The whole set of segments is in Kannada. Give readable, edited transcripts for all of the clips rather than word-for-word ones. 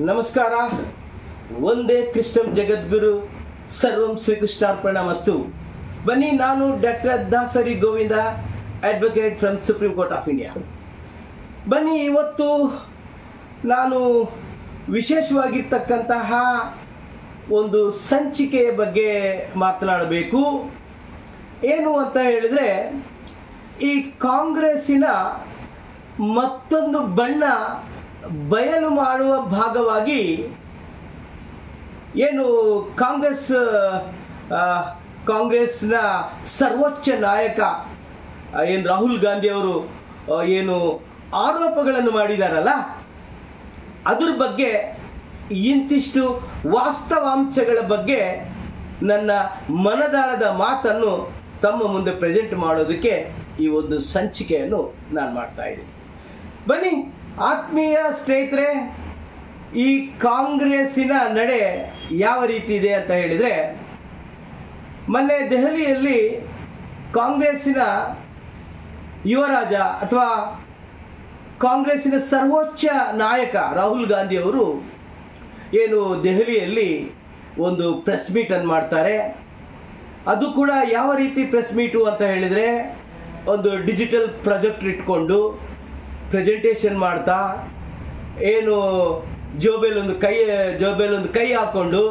ನಮಸ್ಕಾರ. ಒಂದೇ ಕೃಷ್ಣಂ ಜಗದ್ಗುರು ಸರ್ವಂ ಶ್ರೀಕೃಷ್ಣಾರ್ಪಣಮಸ್ತು. ಬನ್ನಿ, ನಾನು doctor Dasari Govinda, advocate from Supreme Court of India. ಬನ್ನಿ, ಇವತ್ತು ನಾನು ವಿಶೇಷವಾಗಿರ್ತಕ್ಕಂತಹ ಒಂದು ಸಂಚಿಕೆಯ ಬಗ್ಗೆ ಮಾತನಾಡಬೇಕು. ಏನು ಅಂತ ಹೇಳಿದರೆ, ಈ ಕಾಂಗ್ರೆಸ್ಸಿನ ಮತ್ತೊಂದು ಬಣ್ಣ ಬಯಲು ಮಾಡುವ ಭಾಗವಾಗಿ ಏನು ಕಾಂಗ್ರೆಸ್ನ ಸರ್ವೋಚ್ಚ ನಾಯಕ ಏನು ರಾಹುಲ್ ಗಾಂಧಿ ಅವರು ಏನು ಆರೋಪಗಳನ್ನು ಮಾಡಿದಾರಲ್ಲ, ಅದ್ರ ಬಗ್ಗೆ ಇಂತಿಷ್ಟು ವಾಸ್ತವಾಂಶಗಳ ಬಗ್ಗೆ ನನ್ನ ಮನದಾಳದ ಮಾತನ್ನು ತಮ್ಮ ಮುಂದೆ ಪ್ರೆಸೆಂಟ್ ಮಾಡೋದಕ್ಕೆ ಈ ಒಂದು ಸಂಚಿಕೆಯನ್ನು ನಾನು ಮಾಡ್ತಾ ಇದ್ದೀನಿ. ಬನ್ನಿ ಆತ್ಮೀಯ ಸ್ನೇಹಿತರೆ, ಈ ಕಾಂಗ್ರೆಸ್ಸಿನ ನಡೆ ಯಾವ ರೀತಿ ಇದೆ ಅಂತ ಹೇಳಿದರೆ, ಮೊನ್ನೆ ದೆಹಲಿಯಲ್ಲಿ ಕಾಂಗ್ರೆಸ್ಸಿನ ಯುವರಾಜ ಅಥವಾ ಕಾಂಗ್ರೆಸ್ಸಿನ ಸರ್ವೋಚ್ಚ ನಾಯಕ ರಾಹುಲ್ ಗಾಂಧಿ ಅವರು ಏನು ದೆಹಲಿಯಲ್ಲಿ ಒಂದು ಪ್ರೆಸ್ ಮೀಟನ್ನು ಮಾಡ್ತಾರೆ. ಅದು ಕೂಡ ಯಾವ ರೀತಿ ಪ್ರೆಸ್ ಮೀಟು ಅಂತ ಹೇಳಿದರೆ, ಒಂದು ಡಿಜಿಟಲ್ ಪ್ರಾಜೆಕ್ಟರ್ ಇಟ್ಕೊಂಡು ಪ್ರೆಸೆಂಟೇಷನ್ ಮಾಡ್ತಾ, ಏನು ಜೋಬೇಲೊಂದು ಕೈ ಹಾಕ್ಕೊಂಡು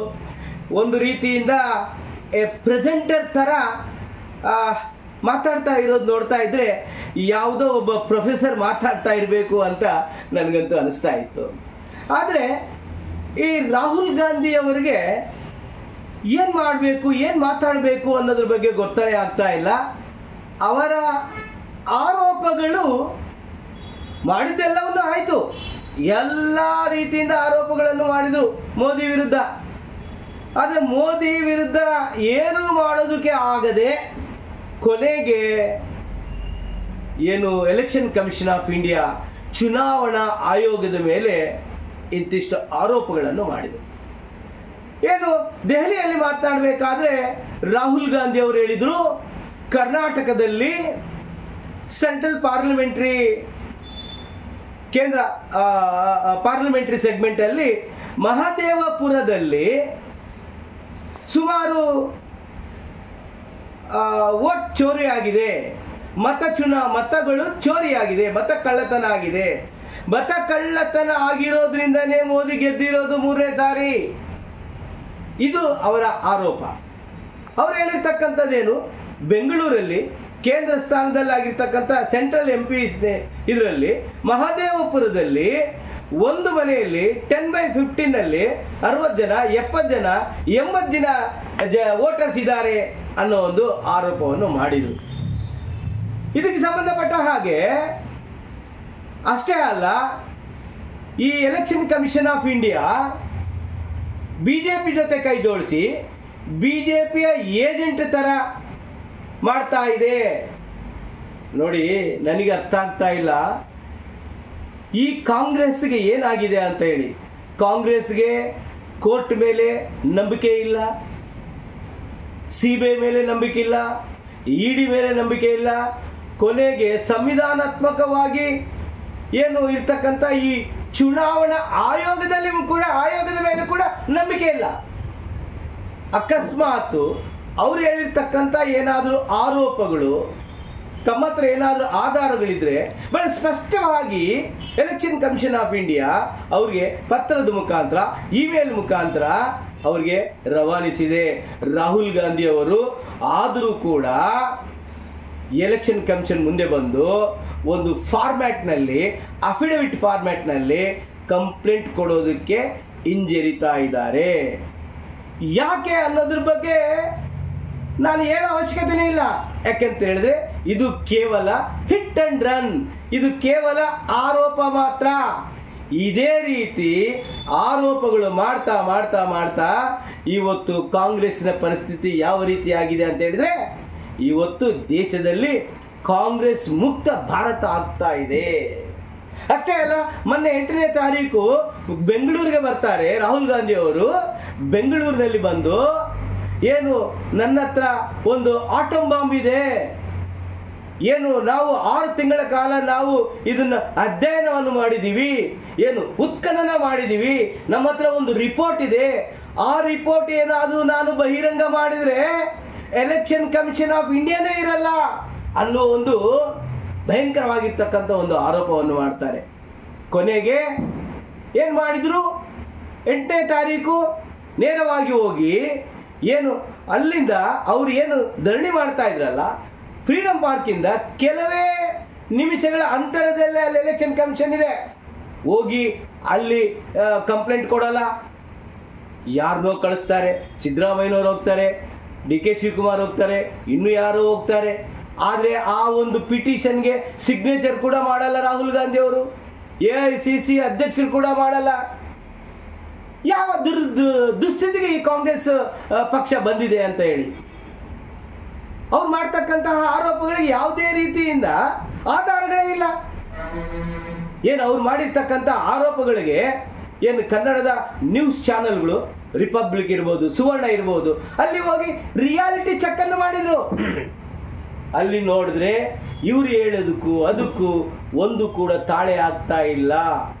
ಒಂದು ರೀತಿಯಿಂದ ಪ್ರೆಸೆಂಟರ್ ಥರ ಮಾತಾಡ್ತಾ ಇರೋದು ನೋಡ್ತಾ ಇದ್ದರೆ ಯಾವುದೋ ಒಬ್ಬ ಪ್ರೊಫೆಸರ್ ಮಾತಾಡ್ತಾ ಇರಬೇಕು ಅಂತ ನನಗಂತೂ ಅನಿಸ್ತಾ ಇತ್ತು. ಆದರೆ ಈ ರಾಹುಲ್ ಗಾಂಧಿ ಅವರಿಗೆ ಏನು ಮಾಡಬೇಕು, ಏನು ಮಾತಾಡಬೇಕು ಅನ್ನೋದ್ರ ಬಗ್ಗೆ ಗೊತ್ತೇ ಆಗ್ತಾ ಇಲ್ಲ. ಅವರ ಆರೋಪಗಳು ಮಾಡಿದ್ದೆಲ್ಲವನ್ನು ಆಯಿತು, ಎಲ್ಲ ರೀತಿಯಿಂದ ಆರೋಪಗಳನ್ನು ಮಾಡಿದರು ಮೋದಿ ವಿರುದ್ಧ. ಆದರೆ ಮೋದಿ ವಿರುದ್ಧ ಏನೂ ಮಾಡೋದಕ್ಕೆ ಆಗದೆ ಕೊನೆಗೆ ಏನು ಎಲೆಕ್ಷನ್ ಕಮಿಷನ್ ಆಫ್ ಇಂಡಿಯಾ ಚುನಾವಣಾ ಆಯೋಗದ ಮೇಲೆ ಇಂತಿಷ್ಟು ಆರೋಪಗಳನ್ನು ಮಾಡಿದರು. ಏನು ದೆಹಲಿಯಲ್ಲಿ ಮಾತನಾಡಬೇಕಾದ್ರೆ ರಾಹುಲ್ ಗಾಂಧಿ ಅವರು ಹೇಳಿದರು, ಕರ್ನಾಟಕದಲ್ಲಿ ಸೆಂಟ್ರಲ್ ಕೇಂದ್ರ ಪಾರ್ಲಿಮೆಂಟ್ರಿ ಸೆಗ್ಮೆಂಟಲ್ಲಿ ಮಹದೇವಪುರದಲ್ಲಿ ಸುಮಾರು ವೋಟ್ ಚೋರಿ ಆಗಿದೆ, ಮತಗಳು ಚೋರಿಯಾಗಿದೆ, ಮತ ಕಳ್ಳತನ ಆಗಿದೆ. ಮತ ಕಳ್ಳತನ ಆಗಿರೋದ್ರಿಂದನೇ ಮೋದಿ ಗೆದ್ದಿರೋದು 3ನೇ ಸಾರಿ. ಇದು ಅವರ ಆರೋಪ. ಅವರು ಹೇಳಿರ್ತಕ್ಕಂಥದ್ದೇನು, ಬೆಂಗಳೂರಲ್ಲಿ ಕೇಂದ್ರ ಸ್ಥಾನದಲ್ಲಾಗಿರ್ತಕ್ಕಂಥ ಸೆಂಟ್ರಲ್ MP ಇದರಲ್ಲಿ ಮಹದೇವಪುರದಲ್ಲಿ ಒಂದು ಮನೆಯಲ್ಲಿ 10/15 60 ಜನ 70 ಜನ 80 ಜನ ವೋಟರ್ಸ್ ಇದ್ದಾರೆ ಅನ್ನೋ ಒಂದು ಆರೋಪವನ್ನು ಮಾಡಿದರು. ಇದಕ್ಕೆ ಸಂಬಂಧಪಟ್ಟ ಹಾಗೆ ಅಷ್ಟೇ ಅಲ್ಲ, ಈ election commission of India BJP ಜೊತೆ ಕೈ ಜೋಡಿಸಿ BJPಯ ಏಜೆಂಟ್ ಥರ ಮಾಡ್ತಾ ಇದೆ. ನೋಡಿ, ನನಗೆ ಅರ್ಥ ಆಗ್ತಾ ಇಲ್ಲ ಈ ಕಾಂಗ್ರೆಸ್ಗೆ ಏನಾಗಿದೆ ಅಂತ ಹೇಳಿ. ಕಾಂಗ್ರೆಸ್ಗೆ ಕೋರ್ಟ್ ಮೇಲೆ ನಂಬಿಕೆ ಇಲ್ಲ, CBI ಮೇಲೆ ನಂಬಿಕೆ ಇಲ್ಲ, ED ಮೇಲೆ ನಂಬಿಕೆ ಇಲ್ಲ, ಕೊನೆಗೆ ಸಂವಿಧಾನಾತ್ಮಕವಾಗಿ ಏನು ಇರ್ತಕ್ಕಂಥ ಈ ಚುನಾವಣಾ ಆಯೋಗದ ಮೇಲೆ ಕೂಡ ನಂಬಿಕೆ ಇಲ್ಲ. ಅಕಸ್ಮಾತ್ ಅವ್ರು ಹೇಳಿರ್ತಕ್ಕಂಥ ಏನಾದರೂ ಆರೋಪಗಳು, ತಮ್ಮ ಹತ್ರ ಏನಾದರೂ ಆಧಾರಗಳಿದ್ರೆ ಬಹಳ ಸ್ಪಷ್ಟವಾಗಿ ಎಲೆಕ್ಷನ್ ಕಮಿಷನ್ ಆಫ್ ಇಂಡಿಯಾ ಅವ್ರಿಗೆ ಪತ್ರದ ಮುಖಾಂತರ, ಇಮೇಲ್ ಮುಖಾಂತರ ಅವ್ರಿಗೆ ರವಾನಿಸಿದೆ. ರಾಹುಲ್ ಗಾಂಧಿ ಅವರು ಆದರೂ ಕೂಡ ಎಲೆಕ್ಷನ್ ಕಮಿಷನ್ ಮುಂದೆ ಬಂದು ಒಂದು ಫಾರ್ಮ್ಯಾಟ್ನಲ್ಲಿ, ಅಫಿಡವಿಟ್ ಫಾರ್ಮ್ಯಾಟ್ನಲ್ಲಿ ಕಂಪ್ಲೇಂಟ್ ಕೊಡೋದಕ್ಕೆ ಹಿಂಜರಿತಾ ಇದ್ದಾರೆ. ಯಾಕೆ ಅನ್ನೋದ್ರ ಬಗ್ಗೆ ನಾನು ಹೇಳೋ ಅವಶ್ಯಕತೆನೇ ಇಲ್ಲ. ಯಾಕೆಂತ ಹೇಳಿದ್ರೆ ಇದು ಕೇವಲ ಹಿಟ್ ಅಂಡ್ ರನ್, ಇದು ಕೇವಲ ಆರೋಪ ಮಾತ್ರ. ಇದೇ ರೀತಿ ಆರೋಪಗಳು ಮಾಡ್ತಾ ಮಾಡ್ತಾ ಮಾಡ್ತಾ ಇವತ್ತು ಕಾಂಗ್ರೆಸ್ನ ಪರಿಸ್ಥಿತಿ ಯಾವ ರೀತಿಯಾಗಿದೆ ಅಂತ ಹೇಳಿದ್ರೆ, ಇವತ್ತು ದೇಶದಲ್ಲಿ ಕಾಂಗ್ರೆಸ್ ಮುಕ್ತ ಭಾರತ ಆಗ್ತಾ ಇದೆ. ಅಷ್ಟೇ ಅಲ್ಲ, ಮೊನ್ನೆ 8ನೇ ತಾರೀಕು ಬೆಂಗಳೂರಿಗೆ ಬರ್ತಾರೆ ರಾಹುಲ್ ಗಾಂಧಿ ಅವರು. ಬೆಂಗಳೂರಿನಲ್ಲಿ ಬಂದು ಏನು, ನನ್ನ ಹತ್ರ ಒಂದು ಆಟಮ್ ಬಾಂಬ್ ಇದೆ, ಏನು ನಾವು 6 ತಿಂಗಳ ಕಾಲ ನಾವು ಇದನ್ನ ಅಧ್ಯಯನವನ್ನು ಮಾಡಿದೀವಿ, ಏನು ಉತ್ಖನನ ಮಾಡಿದೀವಿ, ನಮ್ಮ ಹತ್ರ ಒಂದು ರಿಪೋರ್ಟ್ ಇದೆ. ಆ ರಿಪೋರ್ಟ್ ಏನಾದರೂ ನಾನು ಬಹಿರಂಗ ಮಾಡಿದ್ರೆ ಎಲೆಕ್ಷನ್ ಕಮಿಷನ್ ಆಫ್ ಇಂಡಿಯಾನೇ ಇರಲ್ಲ ಅನ್ನೋ ಒಂದು ಭಯಂಕರವಾಗಿರ್ತಕ್ಕಂಥ ಒಂದು ಆರೋಪವನ್ನು ಮಾಡ್ತಾರೆ. ಕೊನೆಗೆ ಏನು ಮಾಡಿದ್ರು, 8ನೇ ತಾರೀಕು ನೇರವಾಗಿ ಹೋಗಿ ಏನು ಅಲ್ಲಿಂದ ಅವ್ರು ಏನು ಧರಣಿ ಮಾಡ್ತಾ ಇದ್ರಲ್ಲ ಫ್ರೀಡಂ ಪಾರ್ಕಿಂದ ಕೆಲವೇ ನಿಮಿಷಗಳ ಅಂತರದಲ್ಲೇ ಅಲ್ಲಿ ಎಲೆಕ್ಷನ್ ಕಮಿಷನ್ ಇದೆ. ಹೋಗಿ ಅಲ್ಲಿ ಕಂಪ್ಲೇಂಟ್ ಕೊಡಲ್ಲ, ಯಾರನ್ನೋ ಕಳಿಸ್ತಾರೆ. ಸಿದ್ದರಾಮಯ್ಯನವ್ರು ಹೋಗ್ತಾರೆ, ಡಿ ಕೆ ಶಿವಕುಮಾರ್ ಹೋಗ್ತಾರೆ, ಇನ್ನು ಯಾರೋ ಹೋಗ್ತಾರೆ. ಆದರೆ ಆ ಒಂದು ಪಿಟಿಷನ್ಗೆ ಸಿಗ್ನೇಚರ್ ಕೂಡ ಮಾಡಲ್ಲ ರಾಹುಲ್ ಗಾಂಧಿ ಅವರು, AICC ಅಧ್ಯಕ್ಷರು ಕೂಡ ಮಾಡಲ್ಲ. ಯಾವ ದುಸ್ಥಿತಿಗೆ ಈ ಕಾಂಗ್ರೆಸ್ ಪಕ್ಷ ಬಂದಿದೆ ಅಂತ ಹೇಳಿ ಅವ್ರು ಮಾಡ್ತಕ್ಕಂತಹ ಆರೋಪಗಳಿಗೆ ಯಾವುದೇ ರೀತಿಯಿಂದ ಆಧಾರಗಳೇ ಇಲ್ಲ. ಏನು ಅವ್ರು ಮಾಡಿರ್ತಕ್ಕಂಥ ಆರೋಪಗಳಿಗೆ ಏನು ಕನ್ನಡದ ನ್ಯೂಸ್ ಚಾನೆಲ್ಗಳು, ರಿಪಬ್ಲಿಕ್ ಇರ್ಬೋದು, ಸುವರ್ಣ ಇರ್ಬೋದು, ಅಲ್ಲಿ ಹೋಗಿ ರಿಯಾಲಿಟಿ ಚೆಕ್ ಅನ್ನು ಮಾಡಿದ್ರು. ಅಲ್ಲಿ ನೋಡಿದ್ರೆ ಇವ್ರು ಹೇಳೋದಕ್ಕೂ ಅದಕ್ಕೂ ಒಂದು ಕೂಡ ತಾಳೆ ಆಗ್ತಾ ಇಲ್ಲ.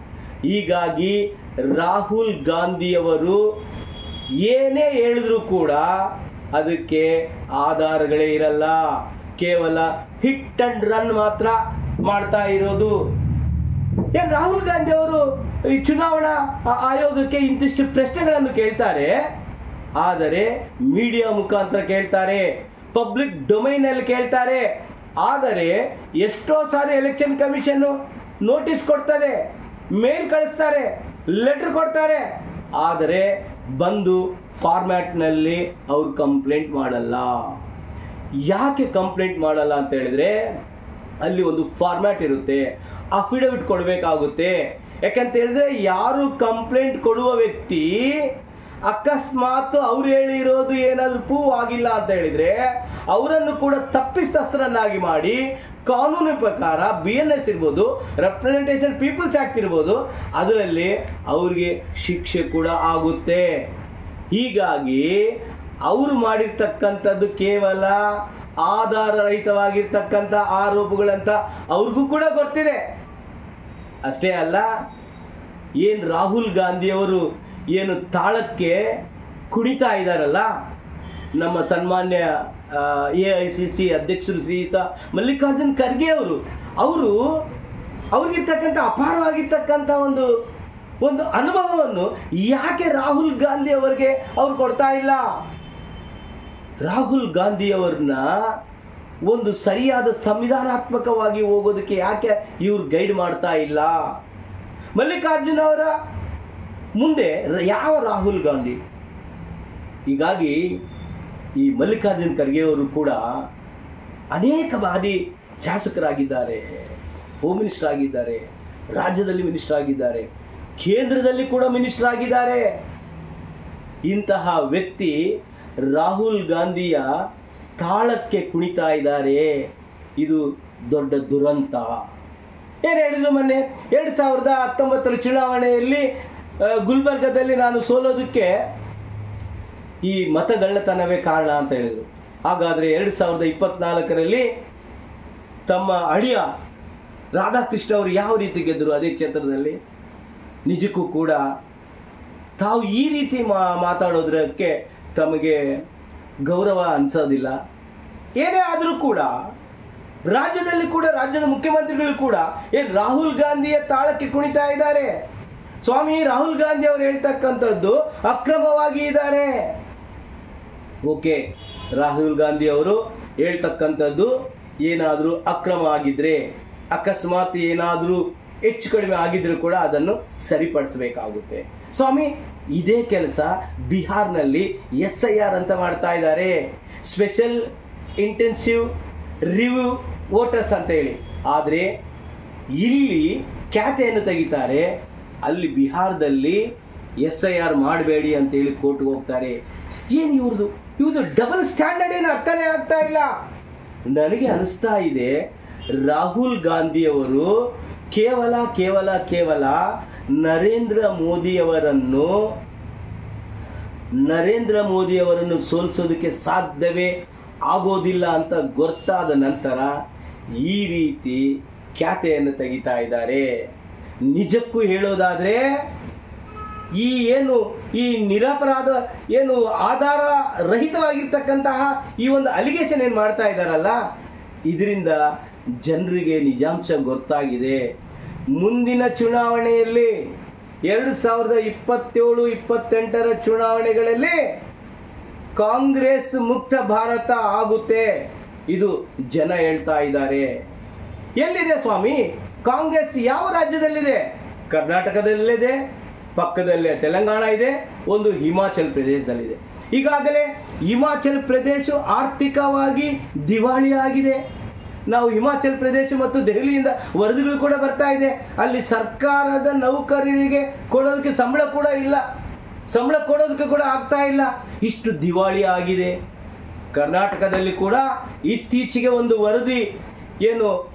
ಹೀಗಾಗಿ ರಾಹುಲ್ ಗಾಂಧಿಯವರು ಏನೇ ಹೇಳಿದ್ರು ಕೂಡ ಅದಕ್ಕೆ ಆಧಾರಗಳೇ ಇರಲ್ಲ. ಕೇವಲ ಹಿಟ್ ಅಂಡ್ ರನ್ ಮಾತ್ರ ಮಾಡ್ತಾ ಇರೋದು. ಏನು ರಾಹುಲ್ ಗಾಂಧಿ ಅವರು ಈ ಚುನಾವಣಾ ಆಯೋಗಕ್ಕೆ ಇಂತಿಷ್ಟು ಪ್ರಶ್ನೆಗಳನ್ನು ಕೇಳ್ತಾರೆ, ಆದರೆ ಮೀಡಿಯಾ ಮುಖಾಂತರ ಕೇಳ್ತಾರೆ, ಪಬ್ಲಿಕ್ ಡೊಮೈನ್ ಅಲ್ಲಿ ಕೇಳ್ತಾರೆ. ಆದರೆ ಎಷ್ಟೋ ಸಾರಿ ಎಲೆಕ್ಷನ್ ಕಮಿಷನ್ ನೋಟಿಸ್ ಕೊಡ್ತಾರೆ, ಮೇಲ್ ಕಳಿಸ್ತಾರೆ, ಲೆಟರ್ ಕೊಡ್ತಾರೆ, ಆದರೆ ಬಂದು ಫಾರ್ಮ್ಯಾಟ್ನಲ್ಲಿ ಅವ್ರು ಕಂಪ್ಲೇಂಟ್ ಮಾಡಲ್ಲ. ಯಾಕೆ ಕಂಪ್ಲೇಂಟ್ ಮಾಡಲ್ಲ ಅಂತ ಹೇಳಿದ್ರೆ ಅಲ್ಲಿ ಒಂದು ಫಾರ್ಮ್ಯಾಟ್ ಇರುತ್ತೆ, ಅಫಿಡವಿಟ್ ಕೊಡಬೇಕಾಗುತ್ತೆ. ಯಾಕಂತ ಹೇಳಿದ್ರೆ ಯಾರು ಕಂಪ್ಲೇಂಟ್ ಕೊಡುವ ವ್ಯಕ್ತಿ ಅಕಸ್ಮಾತ್ ಅವ್ರು ಹೇಳಿರೋದು ಏನಾದರೂ ಪ್ರೂವ್ ಆಗಿಲ್ಲ ಅಂತ ಹೇಳಿದ್ರೆ ಅವರನ್ನು ಕೂಡ ತಪ್ಪಿತಸ್ಥರನ್ನಾಗಿ ಮಾಡಿ ಕಾನೂನು ಪ್ರಕಾರ BNS ಇರ್ಬೋದು, ರೆಪ್ರೆಸೆಂಟೇಷನ್ ಪೀಪಲ್ಸ್ ಆಕ್ಟ್ ಇರ್ಬೋದು, ಅದರಲ್ಲಿ ಅವ್ರಿಗೆ ಶಿಕ್ಷೆ ಕೂಡ ಆಗುತ್ತೆ. ಹೀಗಾಗಿ ಅವರು ಮಾಡಿರ್ತಕ್ಕಂಥದ್ದು ಕೇವಲ ಆಧಾರರಹಿತವಾಗಿರ್ತಕ್ಕಂಥ ಆರೋಪಗಳಂತ ಅವ್ರಿಗೂ ಕೂಡ ಗೊತ್ತಿದೆ. ಅಷ್ಟೇ ಅಲ್ಲ, ಏನು ರಾಹುಲ್ ಗಾಂಧಿಯವರು ಏನು ತಾಳಕ್ಕೆ ಕುಣಿತಾ ಇದ್ದಾರಲ್ಲ, ನಮ್ಮ ಸನ್ಮಾನ್ಯ AICC ಅಧ್ಯಕ್ಷರು ಶ್ರೀಯುತ ಮಲ್ಲಿಕಾರ್ಜುನ್ ಖರ್ಗೆ ಅವ್ರಿಗಿರ್ತಕ್ಕಂಥ ಅಪಾರವಾಗಿರ್ತಕ್ಕಂಥ ಒಂದು ಅನುಭವವನ್ನು ಯಾಕೆ ರಾಹುಲ್ ಗಾಂಧಿ ಅವರಿಗೆ ಅವ್ರು ಕೊಡ್ತಾ ಇಲ್ಲ? ರಾಹುಲ್ ಗಾಂಧಿ ಅವ್ರನ್ನ ಒಂದು ಸರಿಯಾದ ಸಂವಿಧಾನಾತ್ಮಕವಾಗಿ ಹೋಗೋದಕ್ಕೆ ಯಾಕೆ ಇವ್ರು ಗೈಡ್ ಮಾಡ್ತಾ ಇಲ್ಲ? ಮಲ್ಲಿಕಾರ್ಜುನ್ ಅವರ ಮುಂದೆ ಯಾವ ರಾಹುಲ್ ಗಾಂಧಿ? ಹೀಗಾಗಿ ಈ ಮಲ್ಲಿಕಾರ್ಜುನ್ ಖರ್ಗೆ ಅವರು ಕೂಡ ಅನೇಕ ಬಾರಿ ಶಾಸಕರಾಗಿದ್ದಾರೆ, ಹೋಮ್ ಮಿನಿಸ್ಟರ್ ಆಗಿದ್ದಾರೆ, ರಾಜ್ಯದಲ್ಲಿ ಮಿನಿಸ್ಟರ್ ಆಗಿದ್ದಾರೆ, ಕೇಂದ್ರದಲ್ಲಿ ಕೂಡ ಮಿನಿಸ್ಟರ್ ಆಗಿದ್ದಾರೆ. ಇಂತಹ ವ್ಯಕ್ತಿ ರಾಹುಲ್ ಗಾಂಧಿಯ ತಾಳಕ್ಕೆ ಕುಣಿತಾ ಇದ್ದಾರೆ. ಇದು ದೊಡ್ಡ ದುರಂತ. ಏನು ಹೇಳಿದ್ರು ಮೊನ್ನೆ 2019 ಚುನಾವಣೆಯಲ್ಲಿ ಗುಲ್ಬರ್ಗದಲ್ಲಿ ನಾನು ಸೋಲೋದಕ್ಕೆ ಈ ಮತಗಳ್ಳತನವೇ ಕಾರಣ ಅಂತ ಹೇಳಿದರು. ಹಾಗಾದರೆ 2024ರಲ್ಲಿ ತಮ್ಮ ಅಳಿಯ ರಾಧಾಕೃಷ್ಣ ಅವರು ಯಾವ ರೀತಿ ಗೆದ್ದರು ಅದೇ ಕ್ಷೇತ್ರದಲ್ಲಿ? ನಿಜಕ್ಕೂ ಕೂಡ ತಾವು ಈ ರೀತಿ ಮಾತಾಡೋದಕ್ಕೆ ತಮಗೆ ಗೌರವ ಅನಿಸೋದಿಲ್ಲ. ಏನೇ ಆದರೂ ಕೂಡ ರಾಜ್ಯದಲ್ಲಿ ಕೂಡ ರಾಜ್ಯದ ಮುಖ್ಯಮಂತ್ರಿಗಳು ಕೂಡ ಏನು ರಾಹುಲ್ ಗಾಂಧಿಯ ತಾಳಕ್ಕೆ ಕುಣಿತಾ ಇದ್ದಾರೆ. ಸ್ವಾಮಿ ರಾಹುಲ್ ಗಾಂಧಿ ಅವರು ಹೇಳ್ತಕ್ಕಂಥದ್ದು ಅಕ್ರಮವಾಗಿ ಇದ್ದಾರೆ. ಓಕೆ, ರಾಹುಲ್ ಗಾಂಧಿ ಅವರು ಹೇಳ್ತಕ್ಕಂಥದ್ದು ಏನಾದರೂ ಅಕ್ರಮ ಆಗಿದ್ರೆ, ಅಕಸ್ಮಾತ್ ಏನಾದರೂ ಹೆಚ್ಚು ಕಡಿಮೆ ಆಗಿದ್ರೂ ಕೂಡ ಅದನ್ನು ಸರಿಪಡಿಸಬೇಕಾಗುತ್ತೆ. ಸ್ವಾಮಿ ಇದೇ ಕೆಲಸ ಬಿಹಾರ್ನಲ್ಲಿ SIR ಅಂತ ಮಾಡ್ತಾ ಇದ್ದಾರೆ, ಸ್ಪೆಷಲ್ ಇಂಟೆನ್ಸಿವ್ ರಿವ್ಯೂ ವೋಟರ್ಸ್ ಅಂತ ಹೇಳಿ. ಆದರೆ ಇಲ್ಲಿ ಖ್ಯಾತೆಯನ್ನು ತೆಗಿತಾರೆ, ಅಲ್ಲಿ ಬಿಹಾರದಲ್ಲಿ SIR ಮಾಡಬೇಡಿ ಅಂತೇಳಿ ಕೋರ್ಟ್ಗೆ ಹೋಗ್ತಾರೆ. ಏನು ಇವ್ರದ್ದು ಡಬಲ್ ಸ್ಟ್ಯಾಂಡರ್ಡ್ ಏನು ಅರ್ಥನೇ ಆಗ್ತಾ ಇಲ್ಲ. ನನಗೆ ಅನಿಸ್ತಾ ಇದೆ ರಾಹುಲ್ ಗಾಂಧಿಯವರು ಕೇವಲ ಕೇವಲ ಕೇವಲ ನರೇಂದ್ರ ಮೋದಿಯವರನ್ನು ಸೋಲಿಸೋದಕ್ಕೆ ಸಾಧ್ಯವೇ ಆಗೋದಿಲ್ಲ ಅಂತ ಗೊತ್ತಾದ ನಂತರ ಈ ರೀತಿ ಖ್ಯಾತೆಯನ್ನು ತೆಗಿತಾ ಇದ್ದಾರೆ. ನಿಜಕ್ಕೂ ಹೇಳೋದಾದ್ರೆ ಈ ನಿರಪರಾಧ ಆಧಾರ ರಹಿತವಾಗಿರ್ತಕ್ಕಂತಹ ಈ ಒಂದು ಅಲಿಗೇಷನ್ ಏನು ಮಾಡ್ತಾ ಇದ್ದಾರಲ್ಲ, ಇದರಿಂದ ಜನರಿಗೆ ನಿಜಾಂಶ ಗೊತ್ತಾಗಿದೆ. ಮುಂದಿನ ಚುನಾವಣೆಯಲ್ಲಿ 2027-28 ಚುನಾವಣೆಗಳಲ್ಲಿ ಕಾಂಗ್ರೆಸ್ ಮುಕ್ತ ಭಾರತ ಆಗುತ್ತೆ, ಇದು ಜನ ಹೇಳ್ತಾ ಇದ್ದಾರೆ. ಎಲ್ಲಿದೆ ಸ್ವಾಮಿ ಕಾಂಗ್ರೆಸ್? ಯಾವ ರಾಜ್ಯದಲ್ಲಿದೆ? ಕರ್ನಾಟಕದಲ್ಲಿದೆ, ಪಕ್ಕದಲ್ಲೇ ತೆಲಂಗಾಣ ಇದೆ, ಒಂದು ಹಿಮಾಚಲ್ ಪ್ರದೇಶದಲ್ಲಿದೆ. ಈಗಾಗಲೇ ಹಿಮಾಚಲ್ ಪ್ರದೇಶ ಆರ್ಥಿಕವಾಗಿ ದಿವಾಳಿ ಆಗಿದೆ. ನಾವು ಹಿಮಾಚಲ್ ಪ್ರದೇಶ ಮತ್ತು ದೆಹಲಿಯಿಂದ ವರದಿಗಳು ಕೂಡ ಬರ್ತಾ ಇದೆ. ಅಲ್ಲಿ ಸರ್ಕಾರದ ನೌಕರರಿಗೆ ಕೊಡೋದಕ್ಕೆ ಸಂಬಳ ಕೂಡ ಇಲ್ಲ, ಸಂಬಳ ಕೊಡೋದಕ್ಕೆ ಕೂಡ ಆಗ್ತಾ ಇಲ್ಲ, ಇಷ್ಟು ದಿವಾಳಿ ಆಗಿದೆ. ಕರ್ನಾಟಕದಲ್ಲಿ ಕೂಡ ಇತ್ತೀಚೆಗೆ ಒಂದು ವರದಿ,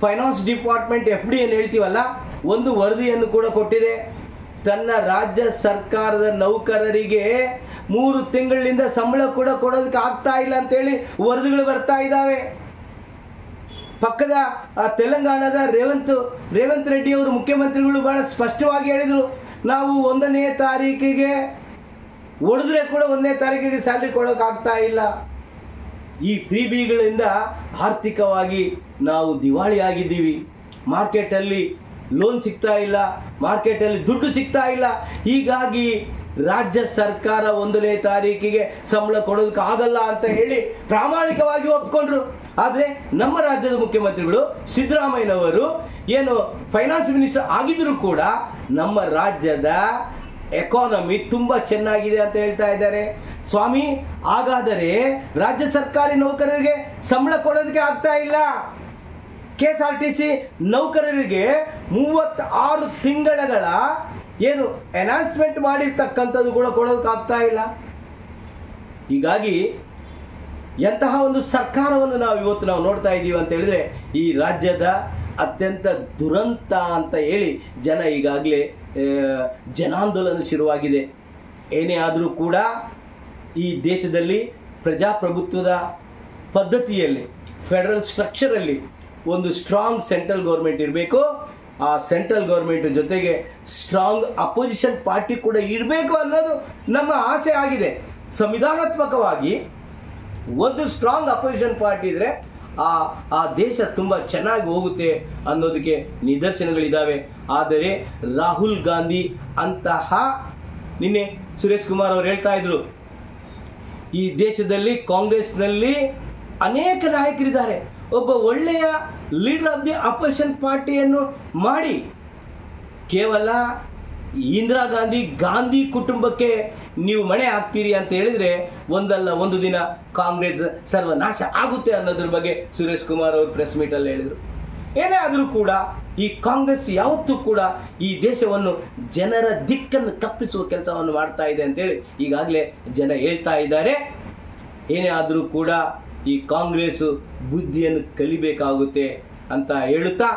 ಫೈನಾನ್ಸ್ ಡಿಪಾರ್ಟ್ಮೆಂಟ್ FD ಏನು ಹೇಳ್ತೀವಲ್ಲ, ಒಂದು ವರದಿಯನ್ನು ಕೂಡ ಕೊಟ್ಟಿದೆ. ತನ್ನ ರಾಜ್ಯ ಸರ್ಕಾರದ ನೌಕರರಿಗೆ 3 ತಿಂಗಳಿಂದ ಸಂಬಳ ಕೂಡ ಕೊಡೋದಕ್ಕೆ ಆಗ್ತಾ ಇಲ್ಲ ಅಂತೇಳಿ ವರದಿಗಳು ಬರ್ತಾ ಇದ್ದಾವೆ. ಪಕ್ಕದ ತೆಲಂಗಾಣದ ರೇವಂತ್ ರೆಡ್ಡಿ ಅವರು ಮುಖ್ಯಮಂತ್ರಿಗಳು ಬಹಳ ಸ್ಪಷ್ಟವಾಗಿ ಹೇಳಿದರು, ನಾವು 1ನೇ ತಾರೀಕಿಗೆ ಹೊಡೆದ್ರೆ ಕೂಡ 1ನೇ ತಾರೀಕಿಗೆ ಸ್ಯಾಲ್ರಿ ಕೊಡೋಕ್ಕಾಗ್ತಾ ಇಲ್ಲ. ಈ ಫ್ರೀಬಿಗಳಿಂದ ಆರ್ಥಿಕವಾಗಿ ನಾವು ದಿವಾಳಿ ಆಗಿದ್ದೀವಿ. ಮಾರ್ಕೆಟಲ್ಲಿ ಲೋನ್ ಸಿಗ್ತಾ ಇಲ್ಲ, ಮಾರ್ಕೆಟಲ್ಲಿ ದುಡ್ಡು ಸಿಗ್ತಾ ಇಲ್ಲ. ಹೀಗಾಗಿ ರಾಜ್ಯ ಸರ್ಕಾರ 1ನೇ ತಾರೀಕಿಗೆ ಸಂಬಳ ಕೊಡೋದಕ್ಕೆ ಆಗಲ್ಲ ಅಂತ ಹೇಳಿ ಪ್ರಾಮಾಣಿಕವಾಗಿ ಒಪ್ಕೊಂಡ್ರು. ಆದರೆ ನಮ್ಮ ರಾಜ್ಯದ ಮುಖ್ಯಮಂತ್ರಿಗಳು ಸಿದ್ದರಾಮಯ್ಯನವರು ಫೈನಾನ್ಸ್ ಮಿನಿಸ್ಟರ್ ಆಗಿದ್ದರೂ ಕೂಡ ನಮ್ಮ ರಾಜ್ಯದ ಎಕಾನಮಿ ತುಂಬಾ ಚೆನ್ನಾಗಿದೆ ಅಂತ ಹೇಳ್ತಾ ಇದ್ದಾರೆ. ಸ್ವಾಮಿ, ಹಾಗಾದರೆ ರಾಜ್ಯ ಸರ್ಕಾರಿ ನೌಕರರಿಗೆ ಸಂಬಳ ಕೊಡೋದಕ್ಕೆ ಆಗ್ತಾ ಇಲ್ಲ. KSRTC ನೌಕರರಿಗೆ 36 ತಿಂಗಳ ಅನೌನ್ಸ್ಮೆಂಟ್ ಮಾಡಿರ್ತಕ್ಕಂಥದ್ದು ಕೂಡ ಕೊಡೋದಕ್ಕಾಗ್ತಾ ಇಲ್ಲ. ಹೀಗಾಗಿ ಎಂತಹ ಒಂದು ಸರ್ಕಾರವನ್ನು ಇವತ್ತು ನಾವು ನೋಡ್ತಾ ಇದ್ದೀವಿ ಅಂತ ಹೇಳಿದ್ರೆ, ಈ ರಾಜ್ಯದ ಅತ್ಯಂತ ದುರಂತ ಅಂತ ಹೇಳಿ ಜನ ಈಗಾಗಲೇ ಜನಾಂದೋಲನ ಶುರುವಾಗಿದೆ. ಏನೇ ಆದರೂ ಕೂಡ ಈ ದೇಶದಲ್ಲಿ ಪ್ರಜಾಪ್ರಭುತ್ವದ ಪದ್ಧತಿಯಲ್ಲಿ, ಫೆಡರಲ್ ಸ್ಟ್ರಕ್ಚರಲ್ಲಿ ಒಂದು ಸ್ಟ್ರಾಂಗ್ ಸೆಂಟ್ರಲ್ ಗೌರ್ಮೆಂಟ್ ಇರಬೇಕು. ಆ ಸೆಂಟ್ರಲ್ ಗೌರ್ಮೆಂಟ್ ಜೊತೆಗೆ ಸ್ಟ್ರಾಂಗ್ ಅಪೋಸಿಷನ್ ಪಾರ್ಟಿ ಕೂಡ ಇರಬೇಕು ಅನ್ನೋದು ನಮ್ಮ ಆಸೆ ಆಗಿದೆ. ಸಂವಿಧಾನಾತ್ಮಕವಾಗಿ ಒಂದು ಸ್ಟ್ರಾಂಗ್ ಅಪೋಸಿಷನ್ ಪಾರ್ಟಿ ಇದ್ರೆ ಆ ದೇಶ ತುಂಬ ಚೆನ್ನಾಗಿ ಹೋಗುತ್ತೆ ಅನ್ನೋದಕ್ಕೆ ನಿದರ್ಶನಗಳಿದ್ದಾವೆ. ಆದರೆ ರಾಹುಲ್ ಗಾಂಧಿ ಅಂತಹ, ನಿನ್ನೆ ಸುರೇಶ್ ಕುಮಾರ್ ಅವರು ಹೇಳ್ತಾ ಇದ್ರು, ಈ ದೇಶದಲ್ಲಿ ಕಾಂಗ್ರೆಸ್ನಲ್ಲಿ ಅನೇಕ ನಾಯಕರಿದ್ದಾರೆ, ಒಬ್ಬ ಒಳ್ಳೆಯ ಲೀಡರ್ ಆಫ್ ದಿ ಅಪೋಸಿಷನ್ ಪಾರ್ಟಿಯನ್ನು ಮಾಡಿ ಕೇವಲ ಇಂದಿರಾ ಗಾಂಧಿ ಕುಟುಂಬಕ್ಕೆ ನೀವು ಮಣೆ ಹಾಕ್ತೀರಿ ಅಂತ ಹೇಳಿದ್ರೆ ಒಂದಲ್ಲ ಒಂದು ದಿನ ಕಾಂಗ್ರೆಸ್ ಸರ್ವನಾಶ ಆಗುತ್ತೆ ಅನ್ನೋದ್ರ ಬಗ್ಗೆ ಸುರೇಶ್ ಕುಮಾರ್ ಅವರು ಪ್ರೆಸ್ ಮೀಟಲ್ಲಿ ಹೇಳಿದರು. ಏನೇ ಆದರೂ ಕೂಡ ಈ ಕಾಂಗ್ರೆಸ್ ಯಾವತ್ತೂ ಕೂಡ ಈ ದೇಶವನ್ನು ಜನರ ದಿಕ್ಕನ್ನು ತಪ್ಪಿಸುವ ಕೆಲಸವನ್ನು ಮಾಡ್ತಾ ಇದೆ ಅಂತೇಳಿ ಈಗಾಗಲೇ ಜನ ಹೇಳ್ತಾ ಇದ್ದಾರೆ. ಏನೇ ಆದರೂ ಕೂಡ ಈ ಕಾಂಗ್ರೆಸ್ ಬುದ್ಧಿಯನ್ನು ಕಲಿಬೇಕಾಗುತ್ತೆ ಅಂತ ಹೇಳುತ್ತಾ,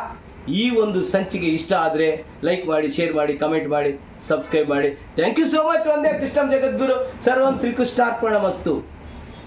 ಈ ಒಂದು ಸಂಚಿಕೆ ಇಷ್ಟ ಆದರೆ ಲೈಕ್ ಮಾಡಿ, ಶೇರ್ ಮಾಡಿ, ಕಮೆಂಟ್ ಮಾಡಿ, ಸಬ್ಸ್ಕ್ರೈಬ್ ಮಾಡಿ. Thank you so much. ಒಂದೇ ಕೃಷ್ಣಂ ಜಗದ್ಗುರು ಸರ್ವಂ ಶ್ರೀಕೃಷ್ಣಾರ್ಪಣಮಸ್ತು.